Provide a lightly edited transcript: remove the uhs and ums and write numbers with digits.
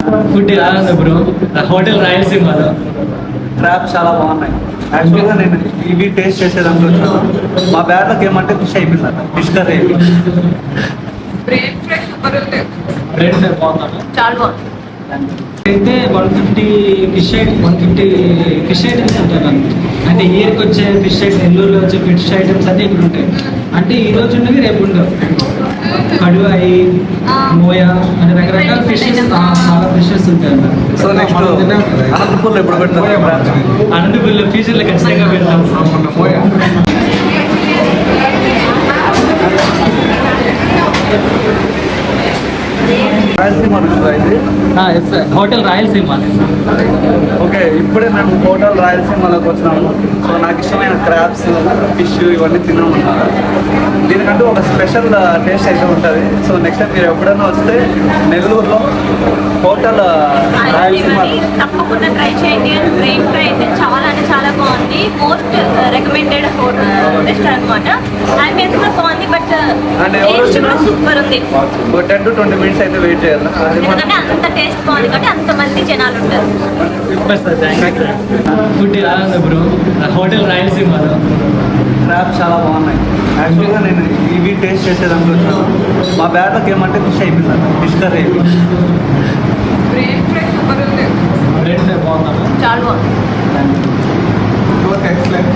Food ఎలా ఉంది bro? Hotel రాయలసీమలో క్రాబ్స్ చాలా బాగున్నాయి. యాక్చువల్గా నేను ఇవి టేస్ట్ చేసేదానికి వచ్చాను. మా బ్యాగ్లోకి ఏమంటే ఫిష్ అయిపోయింది, ఫిష్ కర్రీ అయిపోయింది. బ్రెడ్ బాగుందా? చాలా బాగుంది. అయితే 150 ఫిష్ ఐటమ్స్ ఉంటాయి మనకి. అంటే ఇయర్కి వచ్చే ఫిష్ ఐటమ్స్, నెల్లూరులో వచ్చే ఫిష్ ఐటమ్స్ అన్నీ ఇక్కడ ఉంటాయి. అంటే ఈ రోజు ఉన్నవి రేపు ఉండవు. కడువాయి, మోయ అంటే రకరకాల ఫిషెస్, చాలా ఫిషెస్ ఉంటాయి అన్నమాట. సో నెక్స్ట్ అనంతపూర్లో ఎప్పుడు పెడతారు బ్రాంచ్? అనంతపూర్లో ఫ్యూచర్లో ఖచ్చితంగా పెడతాం. రాయలసీమ రుచిగా ఇది. హోటల్ రాయలసీమ. ఓకే, ఇప్పుడే మేము హోటల్ రాయలసీమలోకి వచ్చినాము. సో నాకు ఇష్టమైన క్రాబ్స్, ఫిష్ ఇవన్నీ తిన్నాము అన్నమాట. దీనికంటూ ఒక స్పెషల్ టేస్ట్ అయితే ఉంటుంది. సో నెక్స్ట్ టైం మీరు ఎప్పుడైనా వస్తే నెల్లూరులో హోటల్ రాయలసీమ తప్పకుండా ట్రై చేయండి. అండ్ బ్రెయిన్ ఫ్రై అయితే చాలా అంటే చాలా బాగుంది. మోస్ట్ రికమెండెడ్ హోటల్ రెస్టారెంట్ అనమాట. అంబియన్స్ కూడా బాగుంది, బట్ అండ్ ఎవరు వచ్చినా సూపర్ ఉంది. 10 to 20 minutes అయితే వెయిట్ చేయాలి. ఎందుకంటే అంత టేస్ట్ బాగుంది కాబట్టి అంతమంది జనాలు ఉంటారు. ఫుడ్ ఎలా ఉంది బ్రో? హోటల్ రాయలసీమలో క్రాబ్స్ చాలా బాగున్నాయి. యాక్చువల్గా నేను ఇవి టేస్ట్ చేసేదానికి వచ్చాను. మా బ్యాగ్లోకి ఏమంటే ఫిష్ అయిపోయింది, ఫిష్ కర్రీ అయిపోయింది. బ్రెడ్ బాగుందా? చాలా బాగుంది. Okay, excellent.